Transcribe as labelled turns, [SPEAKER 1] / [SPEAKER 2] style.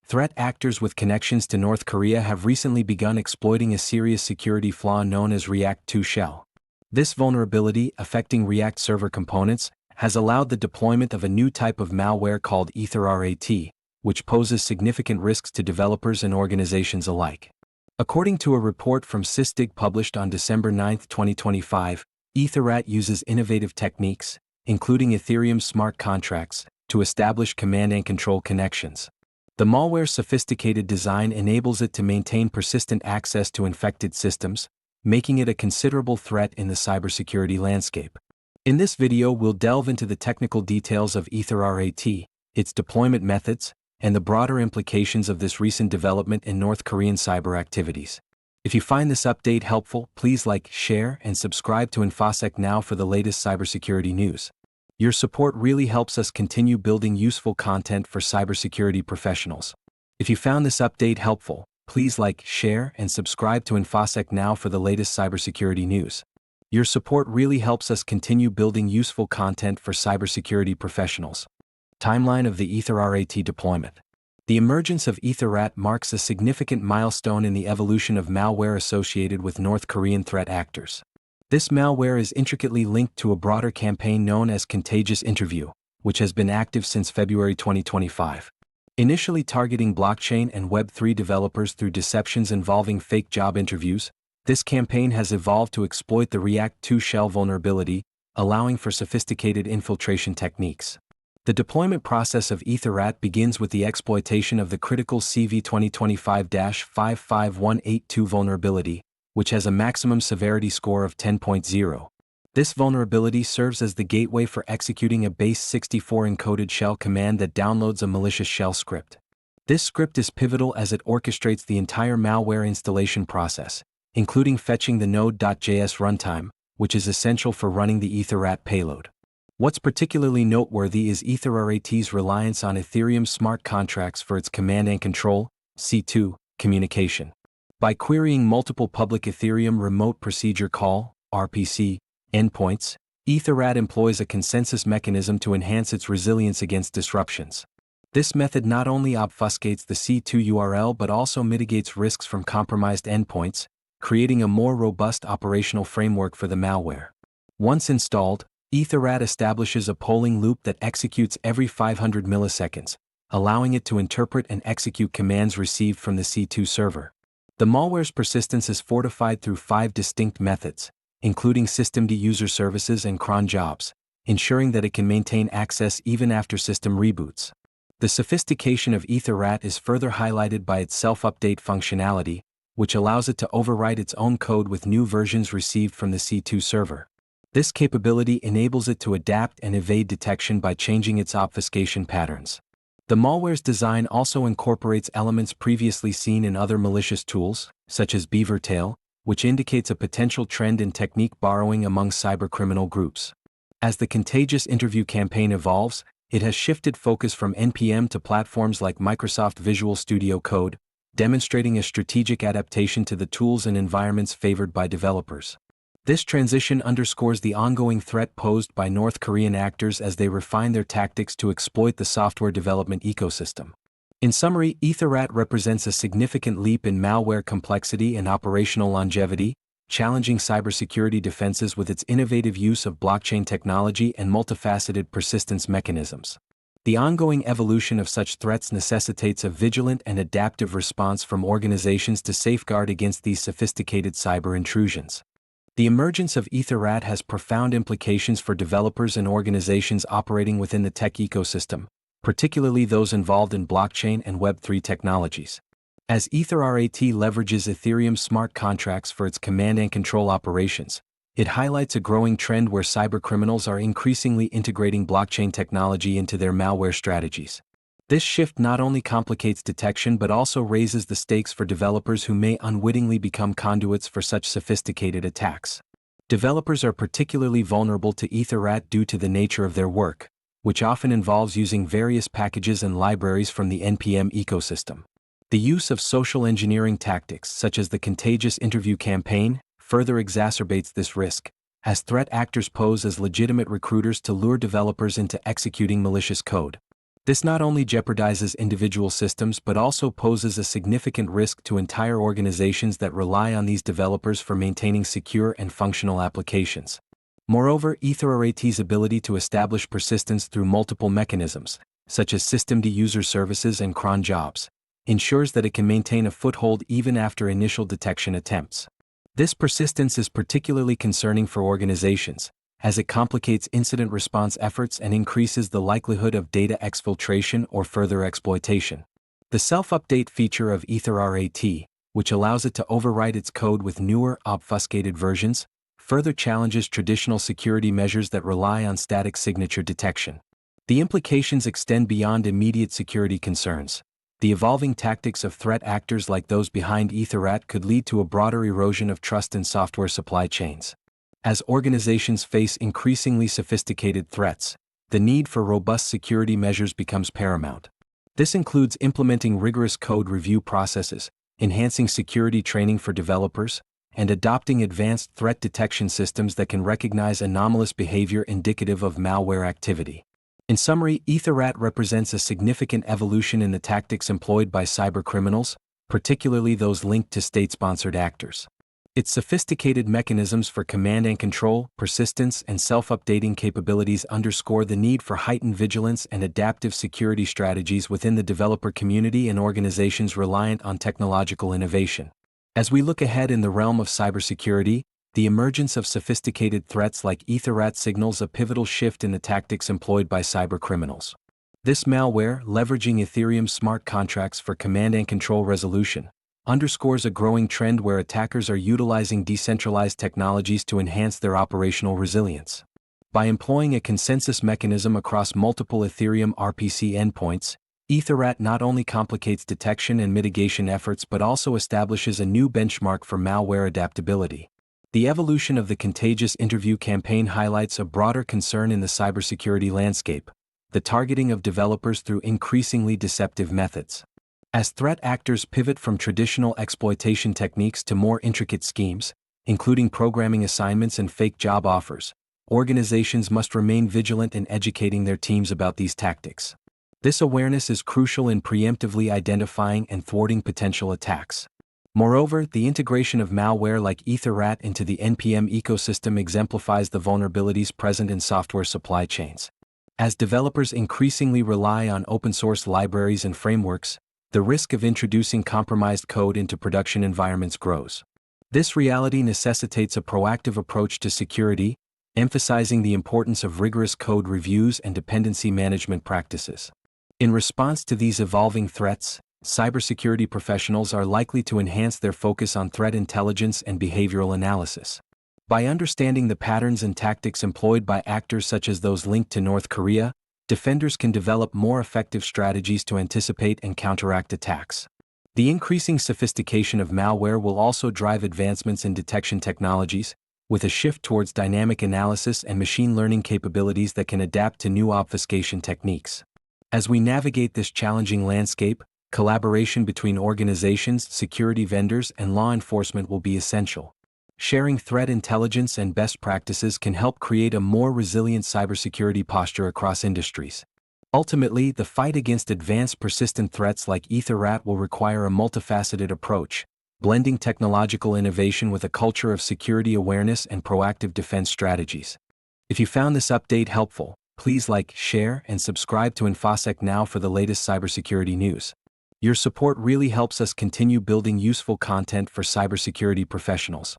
[SPEAKER 1] threat actors with connections to North Korea have recently begun exploiting a serious security flaw known as React2Shell. This vulnerability, affecting React server components, has allowed the deployment of a new type of malware called EtherRAT, which poses significant risks to developers and organizations alike. According to a report from Sysdig published on December 9, 2025, EtherRAT uses innovative techniques, including Ethereum smart contracts, to establish command and control connections. The malware's sophisticated design enables it to maintain persistent access to infected systems, making it a considerable threat in the cybersecurity landscape. In this video, we'll delve into the technical details of EtherRAT, its deployment methods, and the broader implications of this recent development in North Korean cyber activities. If you find this update helpful, please like, share, and subscribe to InfoSec Now for the latest cybersecurity news. Your support really helps us continue building useful content for cybersecurity professionals. If you found this update helpful, please like, share, and subscribe to InfoSec Now for the latest cybersecurity news. Your support really helps us continue building useful content for cybersecurity professionals. Timeline of the EtherRAT deployment. The emergence of EtherRAT marks a significant milestone in the evolution of malware associated with North Korean threat actors. This malware is intricately linked to a broader campaign known as Contagious Interview, which has been active since February 2025. Initially targeting blockchain and Web3 developers through deceptions involving fake job interviews, this campaign has evolved to exploit the React2Shell vulnerability, allowing for sophisticated infiltration techniques. The deployment process of EtherRAT begins with the exploitation of the critical CV 2025-55182 vulnerability, which has a maximum severity score of 10.0. This vulnerability serves as the gateway for executing a base 64 encoded shell command that downloads a malicious shell script. This script is pivotal as it orchestrates the entire malware installation process, including fetching the node.js runtime, which is essential for running the EtherRAT payload. What's particularly noteworthy is EtherRAT's reliance on Ethereum smart contracts for its command and control (C2) communication. By querying multiple public Ethereum remote procedure call (RPC) endpoints, EtherRAT employs a consensus mechanism to enhance its resilience against disruptions. This method not only obfuscates the C2 URL but also mitigates risks from compromised endpoints, creating a more robust operational framework for the malware. Once installed, EtherRAT establishes a polling loop that executes every 500 milliseconds, allowing it to interpret and execute commands received from the C2 server. The malware's persistence is fortified through 5 distinct methods, including systemd user services and cron jobs, ensuring that it can maintain access even after system reboots. The sophistication of EtherRAT is further highlighted by its self-update functionality, which allows it to overwrite its own code with new versions received from the C2 server. This capability enables it to adapt and evade detection by changing its obfuscation patterns. The malware's design also incorporates elements previously seen in other malicious tools, such as Beavertail, which indicates a potential trend in technique borrowing among cybercriminal groups. As the Contagious Interview campaign evolves, it has shifted focus from NPM to platforms like Microsoft Visual Studio Code, demonstrating a strategic adaptation to the tools and environments favored by developers. This transition underscores the ongoing threat posed by North Korean actors as they refine their tactics to exploit the software development ecosystem. In summary, EtherRAT represents a significant leap in malware complexity and operational longevity, challenging cybersecurity defenses with its innovative use of blockchain technology and multifaceted persistence mechanisms. The ongoing evolution of such threats necessitates a vigilant and adaptive response from organizations to safeguard against these sophisticated cyber intrusions. The emergence of EtherRAT has profound implications for developers and organizations operating within the tech ecosystem, particularly those involved in blockchain and Web3 technologies. As EtherRAT leverages Ethereum smart contracts for its command and control operations, it highlights a growing trend where cybercriminals are increasingly integrating blockchain technology into their malware strategies. This shift not only complicates detection but also raises the stakes for developers who may unwittingly become conduits for such sophisticated attacks. Developers are particularly vulnerable to EtherRAT due to the nature of their work, which often involves using various packages and libraries from the NPM ecosystem. The use of social engineering tactics such as the Contagious Interview campaign further exacerbates this risk, as threat actors pose as legitimate recruiters to lure developers into executing malicious code. This not only jeopardizes individual systems but also poses a significant risk to entire organizations that rely on these developers for maintaining secure and functional applications. Moreover, EtherRAT's ability to establish persistence through multiple mechanisms, such as systemd user services and cron jobs, ensures that it can maintain a foothold even after initial detection attempts. This persistence is particularly concerning for organizations, as it complicates incident response efforts and increases the likelihood of data exfiltration or further exploitation. The self-update feature of EtherRAT, which allows it to overwrite its code with newer, obfuscated versions, further challenges traditional security measures that rely on static signature detection. The implications extend beyond immediate security concerns. The evolving tactics of threat actors like those behind EtherRAT could lead to a broader erosion of trust in software supply chains. As organizations face increasingly sophisticated threats, the need for robust security measures becomes paramount. This includes implementing rigorous code review processes, enhancing security training for developers, and adopting advanced threat detection systems that can recognize anomalous behavior indicative of malware activity. In summary, EtherRAT represents a significant evolution in the tactics employed by cybercriminals, particularly those linked to state-sponsored actors. Its sophisticated mechanisms for command and control, persistence, and self-updating capabilities underscore the need for heightened vigilance and adaptive security strategies within the developer community and organizations reliant on technological innovation. As we look ahead in the realm of cybersecurity, the emergence of sophisticated threats like EtherRAT signals a pivotal shift in the tactics employed by cybercriminals. This malware, leveraging Ethereum's smart contracts for command and control resolution, underscores a growing trend where attackers are utilizing decentralized technologies to enhance their operational resilience. By employing a consensus mechanism across multiple Ethereum RPC endpoints, EtherRAT not only complicates detection and mitigation efforts but also establishes a new benchmark for malware adaptability. The evolution of the contagious interview campaign highlights a broader concern in the cybersecurity landscape: the targeting of developers through increasingly deceptive methods. As threat actors pivot from traditional exploitation techniques to more intricate schemes, including programming assignments and fake job offers, organizations must remain vigilant in educating their teams about these tactics. This awareness is crucial in preemptively identifying and thwarting potential attacks. Moreover, the integration of malware like EtherRAT into the NPM ecosystem exemplifies the vulnerabilities present in software supply chains. As developers increasingly rely on open-source libraries and frameworks, the risk of introducing compromised code into production environments grows. This reality necessitates a proactive approach to security, emphasizing the importance of rigorous code reviews and dependency management practices. In response to these evolving threats, cybersecurity professionals are likely to enhance their focus on threat intelligence and behavioral analysis. By understanding the patterns and tactics employed by actors such as those linked to North Korea, defenders can develop more effective strategies to anticipate and counteract attacks. The increasing sophistication of malware will also drive advancements in detection technologies, with a shift towards dynamic analysis and machine learning capabilities that can adapt to new obfuscation techniques. As we navigate this challenging landscape, collaboration between organizations, security vendors, and law enforcement will be essential. Sharing threat intelligence and best practices can help create a more resilient cybersecurity posture across industries. Ultimately, the fight against advanced persistent threats like EtherRAT will require a multifaceted approach, blending technological innovation with a culture of security awareness and proactive defense strategies. If you found this update helpful, please like, share, and subscribe to InfoSec Now for the latest cybersecurity news. Your support really helps us continue building useful content for cybersecurity professionals.